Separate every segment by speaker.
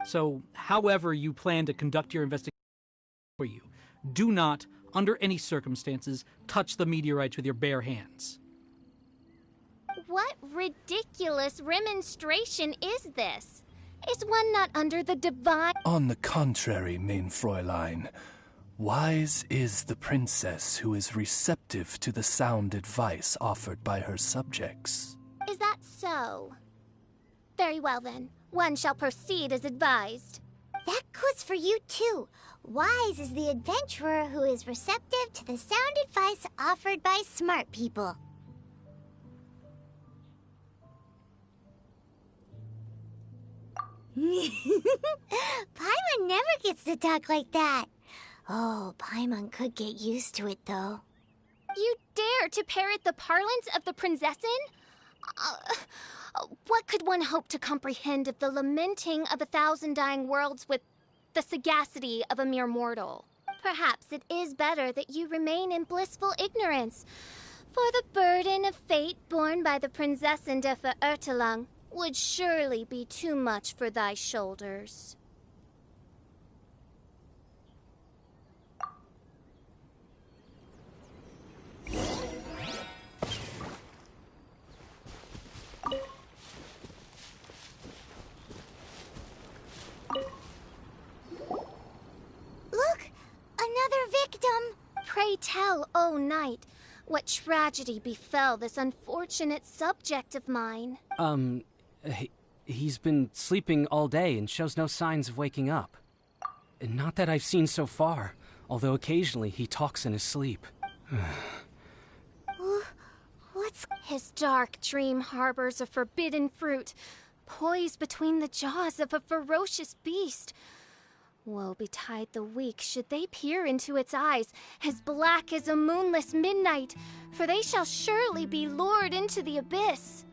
Speaker 1: So, however you plan to conduct your investigation for you, do not, under any circumstances, touch the meteorites with your bare hands.
Speaker 2: What ridiculous remonstration is this? Is one not under the divine—
Speaker 3: On the contrary, main Fräulein, wise is the princess who is receptive to the sound advice offered by her subjects.
Speaker 2: Is that so? Very well then, one shall proceed as advised.
Speaker 4: That goes for you too. Wise is the adventurer who is receptive to the sound advice offered by smart people. Paimon never gets to talk like that. Oh, Paimon could get used to it, though.
Speaker 2: You dare to parrot the parlance of the Prinzessin? What could one hope to comprehend of the lamenting of 1,000 dying worlds with the sagacity of a mere mortal? Perhaps it is better that you remain in blissful ignorance, for the burden of fate borne by the Prinzessin de Verurteilung would surely be too much for thy shoulders.
Speaker 4: Look! Another victim!
Speaker 2: Pray tell, O knight, what tragedy befell this unfortunate subject of mine?
Speaker 5: He's been sleeping all day and shows no signs of waking up. Not that I've seen so far, although occasionally he talks in his sleep.
Speaker 4: What's...
Speaker 2: His dark dream harbors a forbidden fruit, poised between the jaws of a ferocious beast. Woe betide the weak should they peer into its eyes, as black as a moonless midnight, for they shall surely be lured into the abyss.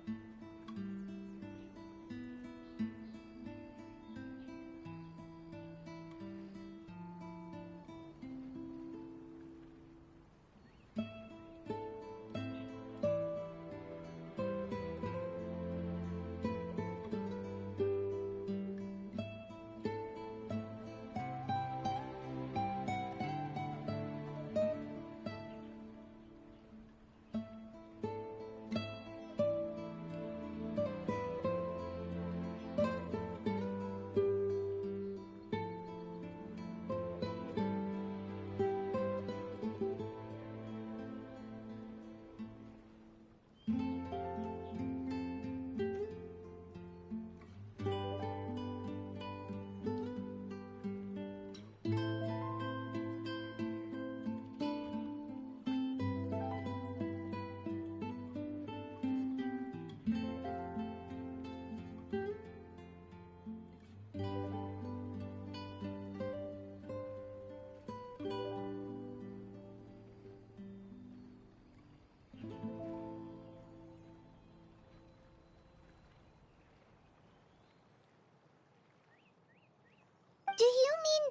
Speaker 4: Do you mean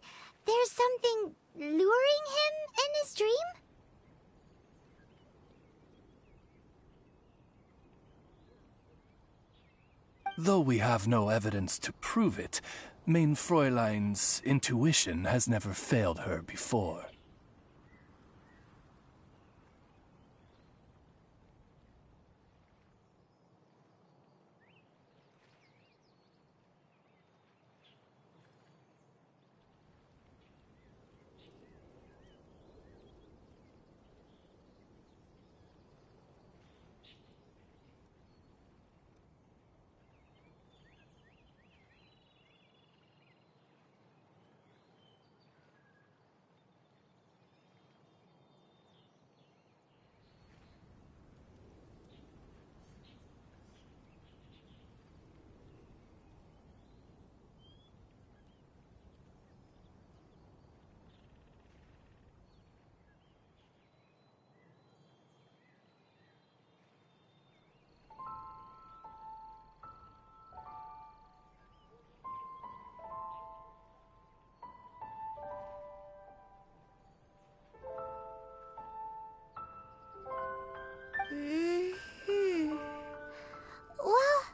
Speaker 4: there's something luring him in his dream?
Speaker 3: Though we have no evidence to prove it, main Fräulein's intuition has never failed her before.
Speaker 4: Well,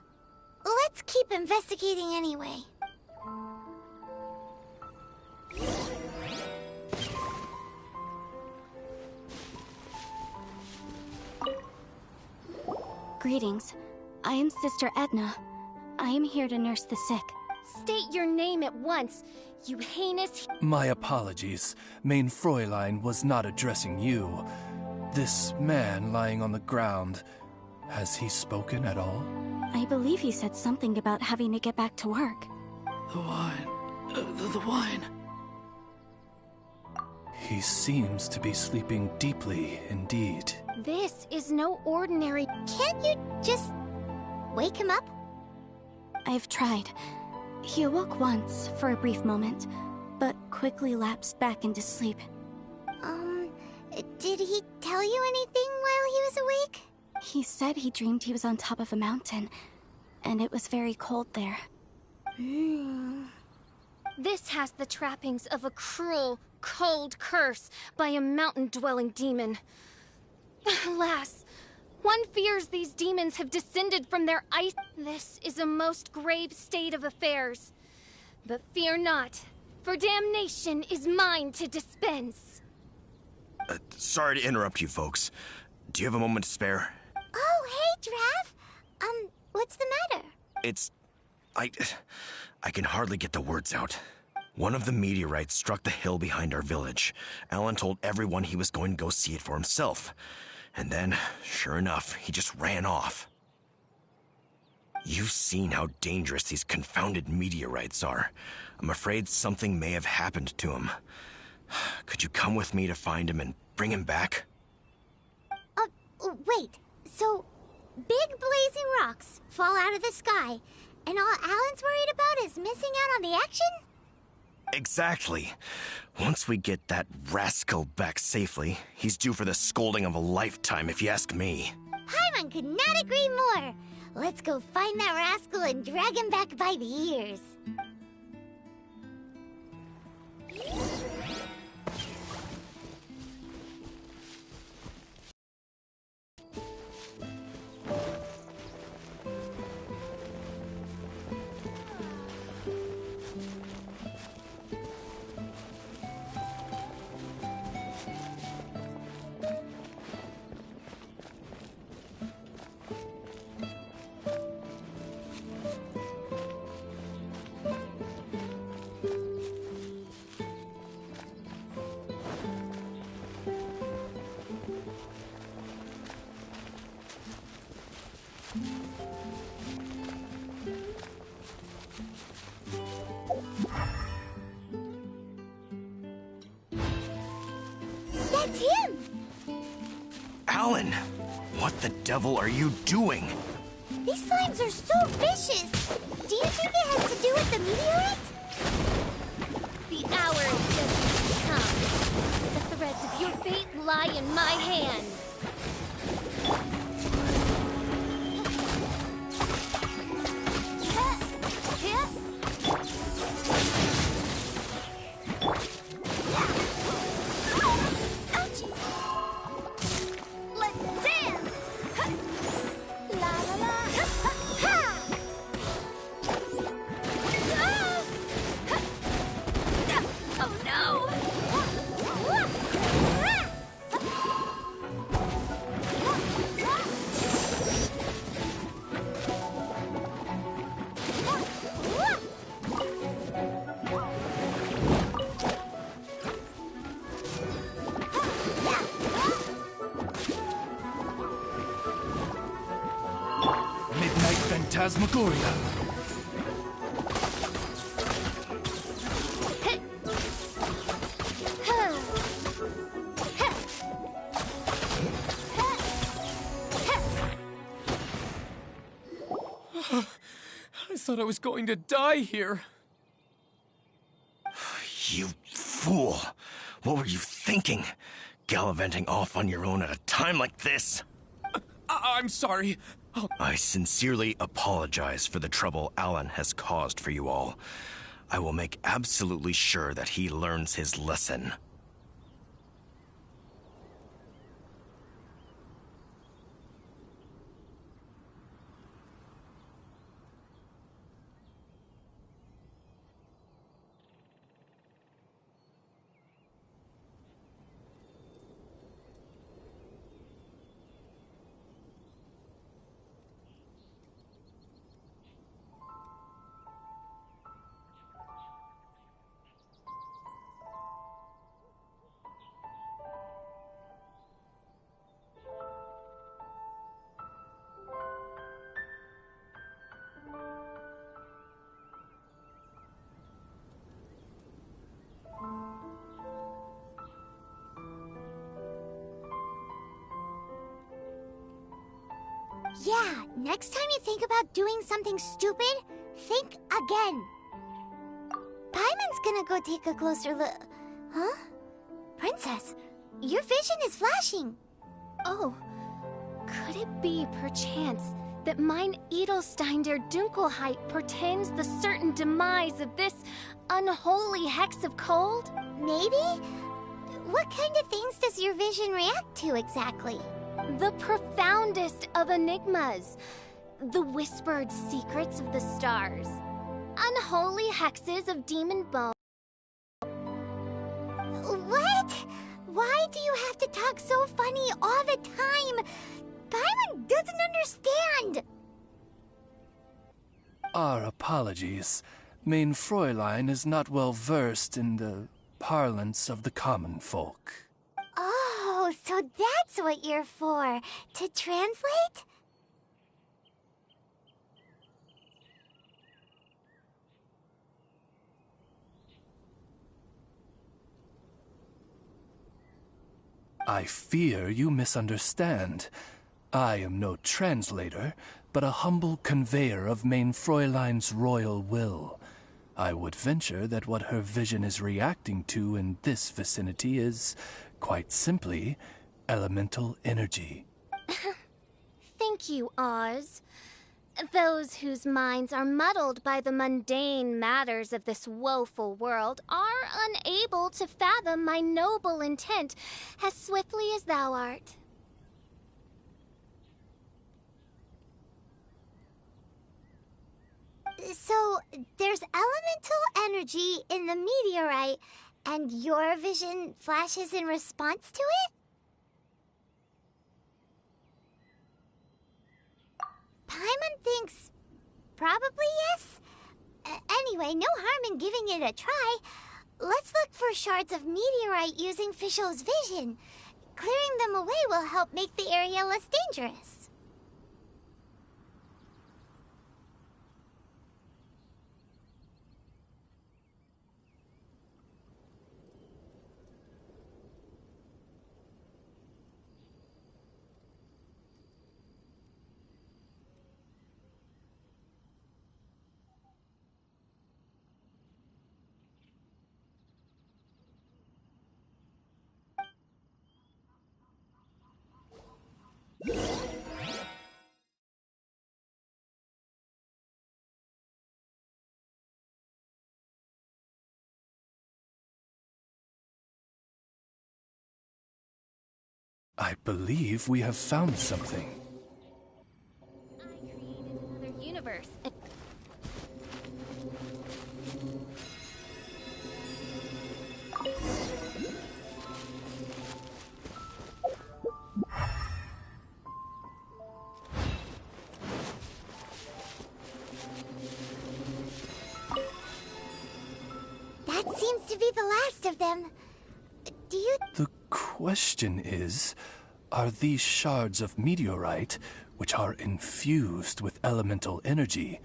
Speaker 4: let's keep investigating anyway.
Speaker 6: Greetings. I am Sister Edna. I am here to nurse the sick.
Speaker 2: State your name at once, you heinous...
Speaker 3: My apologies. Main Fräulein was not addressing you. This man lying on the ground, has he spoken at all?
Speaker 6: I believe he said something about having to get back to work.
Speaker 1: The wine. The wine.
Speaker 3: He seems to be sleeping deeply indeed.
Speaker 2: This is no ordinary...
Speaker 4: Can't you just wake him up?
Speaker 6: I've tried. He awoke once, for a brief moment, but quickly lapsed back into sleep.
Speaker 4: Did he tell you anything while he was awake?
Speaker 6: He said he dreamed he was on top of a mountain, and it was very cold there.
Speaker 2: This has the trappings of a cruel, cold curse by a mountain-dwelling demon. Alas, one fears these demons have descended from their ice. This is a most grave state of affairs. But fear not, for damnation is mine to dispense.
Speaker 7: Sorry to interrupt you folks. Do you have a moment to spare?
Speaker 4: Oh, hey, Drav. What's the matter?
Speaker 7: I can hardly get the words out. One of the meteorites struck the hill behind our village. Alan told everyone he was going to go see it for himself. And then, sure enough, he just ran off. You've seen how dangerous these confounded meteorites are. I'm afraid something may have happened to him. Could you come with me to find him and bring him back?
Speaker 4: Wait. So, big blazing rocks fall out of the sky, and all Alan's worried about is missing out on the action?
Speaker 7: Exactly. Once we get that rascal back safely, he's due for the scolding of a lifetime, if you ask me.
Speaker 4: Paimon could not agree more. Let's go find that rascal and drag him back by the ears. That's him!
Speaker 7: Alan! What the devil are you doing?
Speaker 4: These slimes are so vicious! Do you think it has to do with the meteorite?
Speaker 2: The hour is come. The threads of your fate lie in my hands.
Speaker 4: Let's dance! La la la! Ha!
Speaker 2: Oh no!
Speaker 3: Midnight Phantasmagoria.
Speaker 5: I thought I was going to die here.
Speaker 7: You fool! What were you thinking? Gallivanting off on your own at a time like this?
Speaker 5: I'm sorry.
Speaker 7: I sincerely apologize for the trouble Alan has caused for you all. I will make absolutely sure that he learns his lesson.
Speaker 4: Yeah, next time you think about doing something stupid, think again. Paimon's gonna go take a closer look. Huh? Princess, your vision is flashing.
Speaker 2: Oh, could it be, perchance, that mine Edelstein der Dunkelheit portends the certain demise of this unholy hex of cold?
Speaker 4: Maybe? What kind of things does your vision react to exactly?
Speaker 2: The profoundest of enigmas. The whispered secrets of the stars. Unholy hexes of demon bone.
Speaker 4: What? Why do you have to talk so funny all the time? Paimon doesn't understand!
Speaker 3: Our apologies. Mein Fräulein is not well versed in the parlance of the common folk.
Speaker 4: Oh, so that's what you're for. To translate?
Speaker 3: I fear you misunderstand. I am no translator, but a humble conveyor of Mein Fräulein's royal will. I would venture that what her vision is reacting to in this vicinity is, quite simply, elemental energy.
Speaker 2: Thank you, Oz. Those whose minds are muddled by the mundane matters of this woeful world are unable to fathom my noble intent as swiftly as thou art.
Speaker 4: So, there's elemental energy in the meteorite, and your vision flashes in response to it? Paimon thinks probably yes. Anyway, no harm in giving it a try. Let's look for shards of meteorite using Fischl's vision. Clearing them away will help make the area less dangerous.
Speaker 3: I believe we have found something.
Speaker 2: I created another universe.
Speaker 4: That seems to be the last of them. Do you...
Speaker 3: The question is, are these shards of meteorite, which are infused with elemental energy,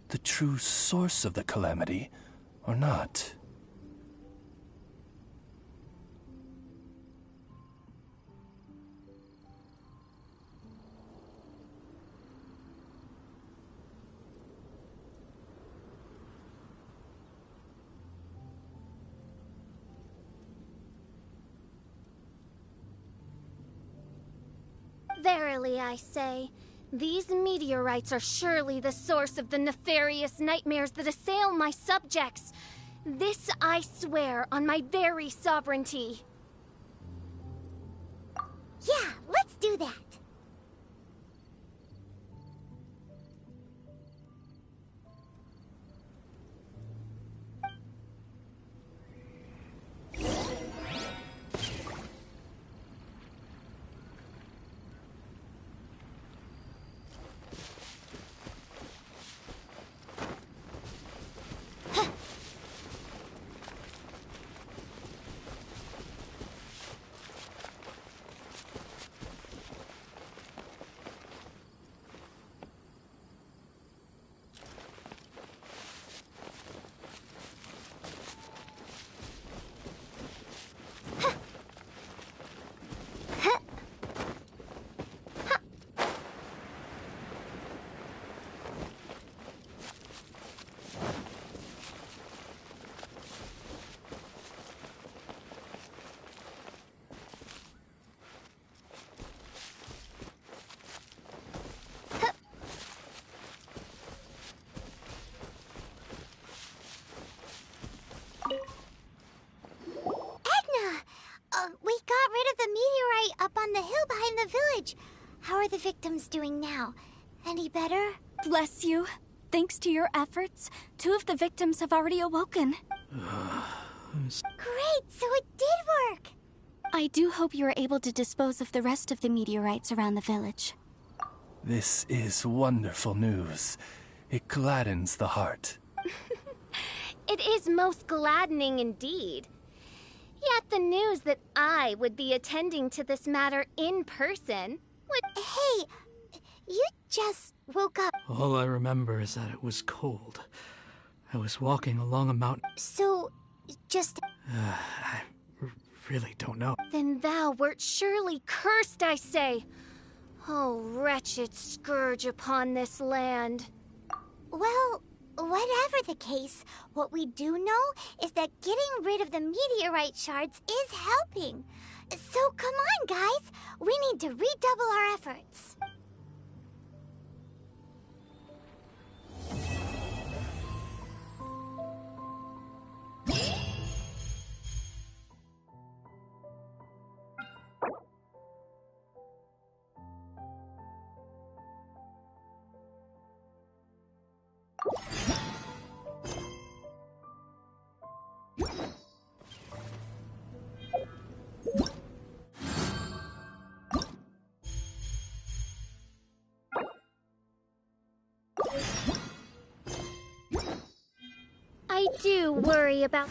Speaker 3: the true source of the calamity, or not?
Speaker 2: Verily, I say, these meteorites are surely the source of the nefarious nightmares that assail my subjects. This I swear on my very sovereignty.
Speaker 4: Yeah, let's do that. the village. How are the victims doing now? Any better?
Speaker 6: Bless you. Thanks to your efforts, 2 of the victims have already awoken.
Speaker 4: Great, so it did work!
Speaker 6: I do hope you are able to dispose of the rest of the meteorites around the village.
Speaker 3: This is wonderful news. It gladdens the heart.
Speaker 2: It is most gladdening indeed. Yet the news that I would be attending to this matter in person would...
Speaker 4: Hey, you just woke up.
Speaker 1: All I remember is that it was cold. I was walking along a mountain.
Speaker 4: So, just...
Speaker 1: I really don't know.
Speaker 2: Then thou wert surely cursed, I say. Oh, wretched scourge upon this land.
Speaker 4: Well, whatever the case, what we do know is that getting rid of the meteorite shards is helping. So come on, guys. We need to redouble our efforts.
Speaker 2: I do worry about...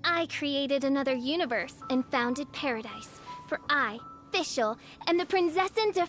Speaker 2: I created another universe and founded paradise. For I, Fischl, am the Prinzessin de